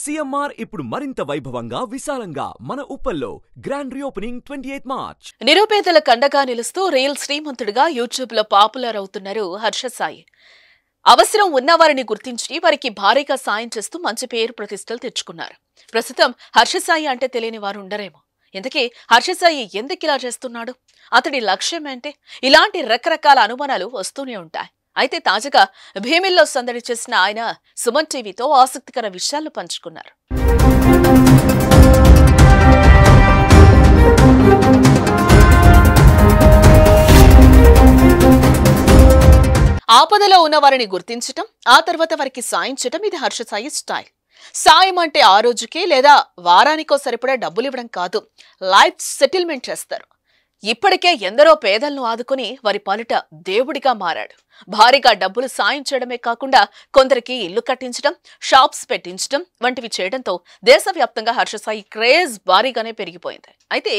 CMR ఇప్పుడు మరింత వైభవంగా విశాలంగా మన ఉప్పల్లో గ్రాండ్ రీఓపెనింగ్ 28 మార్చ్. నిరుపేదల కండగా నిలుస్తూ రియల్ శ్రీమంతుడిగా యూట్యూబ్ లో పాపులర్ అవుతున్నారు హర్ష సాయి. అవసరం ఉన్నవారిని గుర్తించి వారికి భారీగా సాయం చేస్తూ మంచి పేరు ప్రతిష్టలు తెచ్చుకున్నారు. ప్రస్తుతం హర్ష సాయి అంటే తెలియని వారు ఉండరేమో. ఇంతకీ హర్ష సాయి ఎందుకు ఇలా చేస్తున్నాడు, అతడి లక్ష్యం ఏంటి? ఇలాంటి రకరకాల అనుమానాలు వస్తూనే ఉంటాయి. అయితే తాజాగా భీమిల్లో సందడి చేసిన ఆయన సుమన్ టీవీతో ఆసక్తికర విషయాలు పంచుకున్నారు. ఆపదలో ఉన్న వారిని గుర్తించటం, ఆ తర్వాత వారికి సాయం చేయటం ఇది హర్ష సాయి స్టైల్. సాయం అంటే ఆ రోజుకే లేదా వారానికో సరిపడా డబ్బులు ఇవ్వడం కాదు, లైఫ్ సెటిల్మెంట్ చేస్తారు. ఇప్పటికే ఎందరో పేదలను ఆదుకుని వారి పాలిట దేవుడిగా మారాడు. భారీగా డబ్బులు సాయం చేయడమే కాకుండా కొందరికి ఇల్లు కట్టించడం, షాప్స్ పెట్టించడం వంటివి చేయడంతో దేశవ్యాప్తంగా హర్ష సాయి క్రేజ్ భారీగానే పెరిగిపోయింది. అయితే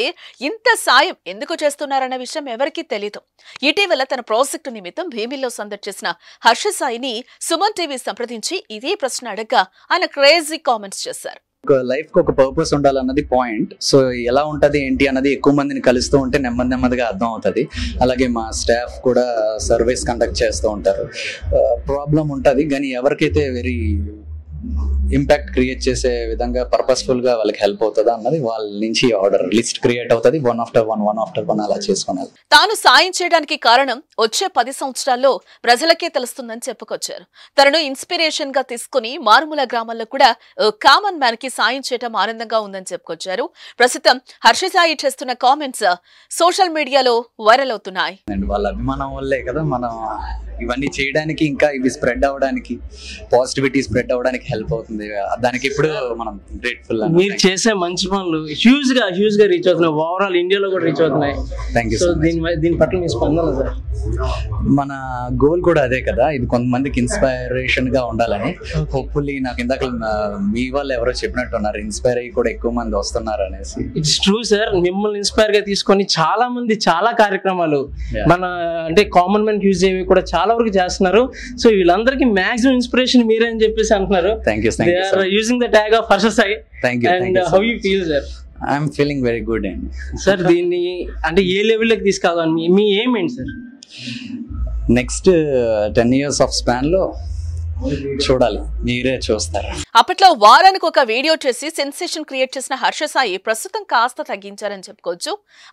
ఇంత సాయం ఎందుకు చేస్తున్నారన్న విషయం ఎవరికీ తెలియదు. ఇటీవల తన ప్రాజెక్టు నిమిత్తం భీమిల్లో సందడి చేసిన హర్ష సాయిని సుమన్ టీవీ సంప్రదించి ఇదే ప్రశ్న అడగ్గా ఆయన క్రేజీ కామెంట్స్ చేశారు. లైఫ్ కి ఒక పర్పస్ ఉండాలన్నది పాయింట్. సో ఎలా ఉంటది ఏంటి అన్నది ఎక్కువ మందిని కలుస్తూ ఉంటే నెమ్మదిగా అర్థం అవుతుంది. అలాగే మా స్టాఫ్ కూడా సర్వీస్ కండక్ట్ చేస్తూ ఉంటారు. ప్రాబ్లం ఉంటుంది కానీ ఎవరికైతే వెరీ ఇంపాక్ట్ క్రియేట్ చేసే విధంగా పర్పస్ఫుల్ గా వాళ్ళకి హెల్ప్ అవుతుందా అన్నది వాళ్ళ నుంచి ఆర్డర్ లిస్ట్ క్రియేట్ అవుతుంది. వన్ ఆఫ్టర్ వన్ అలా చేసుకున్నారు. తాను సాయం చేయడానికి కారణం వచ్చే 10 సంవత్సరాల్లో ప్రజలకే తెలుస్తుందని చెప్పుకొచ్చారు. తనను ఇన్స్పిరేషన్ గా తీసుకుని మారుమూల గ్రామాల్లో కూడా కామన్ మ్యాన్ కి సాయం చేయడం ఆనందంగా ఉందని చెప్పుకొచ్చారు. ప్రస్తుతం హర్ష సాయి చేస్తున్న కామెంట్స్ సోషల్ మీడియాలో వైరల్ అవుతున్నాయి. వాళ్ళ అభిమానం వల్లే కదా మనం ఇవన్నీ చేయడానికి, ఇంకా ఇవి స్ప్రెడ్ అవ్వడానికి, పాజిటివిటీ స్ప్రెడ్ అవ్వడానికి హెల్ప్ అవుతుంది. దానికి ఇప్పుడు మనం గ్రేట్ఫుల్. మీరు చేసే మంచి పనులు హ్యూజ్ గా రీచ్ అవుతున్నాయి. ఓవరాల్ ఇండియాలో కూడా రీచ్ అవుతున్నాయి. Thank you. సో దీని పట్ల మీ స్పందన సార్? మన గోల్ కూడా అదే కదా, ఇది కొంతమందికి ఇన్స్పైరేషన్ గా ఉండాలని. హోప్ఫుల్లీ నాకు ఇందాక మీ వాళ్ళు ఎవరో చెప్పినట్టు ఉన్నారు, ఇన్స్పైర్ అయ్యి కూడా ఎక్కువ మంది వస్తున్నారు అనేసి. It's true sir. మిమ్మల్ని ఇన్స్పైర్ గా తీసుకొని చాలా మంది చాలా కార్యక్రమాలు మన అంటే కామన్ మ్యాన్ యూజ్ అయ్యేవి కూడా చాలా వరకు చేస్తున్నారు. సో వీళ్ళందరికీ మాక్సిమం ఇన్స్పిరేషన్ మీరే అని చెప్పేసి అంటున్నారు. Thank you. They are using the tag of Harsha Sai. Thank you. And how you feel, sir? I'm feeling very good. Sir, దీన్ని అంటే ఏ లెవెల్లోకి తీసుకెళ్ళాలని మీ ఏం ఏంటి sir? Next 10 years of span లో చూడాలి, మీరే చూస్తారు. అప్పట్లో వారానికి ఒక వీడియో చేసి సెన్సేషన్ క్రియేట్ చేసిన హర్ష సాయి ప్రస్తుతం కాస్త తగ్గించారని చెప్పుకోవచ్చు.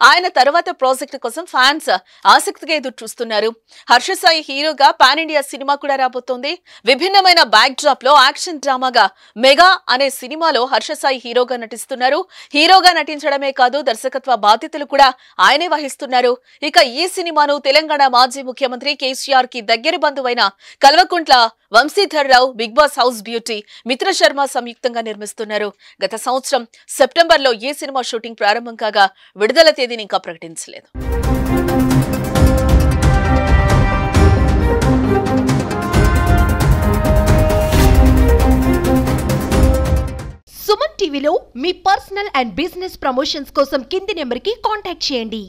ఆయన తర్వాత ప్రాజెక్ట్ కోసం ఫ్యాన్స్ ఆసక్తిగా ఎదురు చూస్తున్నారు. హర్ష సాయి హీరోగా పాన్ ఇండియా సినిమా కూడా రాబోతోంది. విభిన్నమైన బ్యాక్ డ్రాప్ లో యాక్షన్ డ్రామాగా మెగా అనే సినిమాలో హర్ష సాయి హీరోగా నటిస్తున్నారు. హీరోగా నటించడమే కాదు, దర్శకత్వ బాధ్యతలు కూడా ఆయనే వహిస్తున్నారు. ఇక ఈ సినిమాను తెలంగాణ మాజీ ముఖ్యమంత్రి కేసీఆర్ కి దగ్గర బంధువైన కల్వకుంట్ల వంశీధర్ రావు, బిగ్ బాస్ హౌస్ బ్యూటీ మిత్ర శర్మ సంయుక్తంగా నిర్మిస్తున్నారు. గత సంవత్సరం సెప్టెంబర్లో ఈ సినిమా షూటింగ్ ప్రారంభం కాగా విడుదల తేదీని ఇంకా ప్రకటించలేదు. సుమన్ టీవీలో మీ పర్సనల్ అండ్ బిజినెస్ ప్రమోషన్స్ కోసం కింది నెంబర్కి కాంటాక్ట్ చేయండి.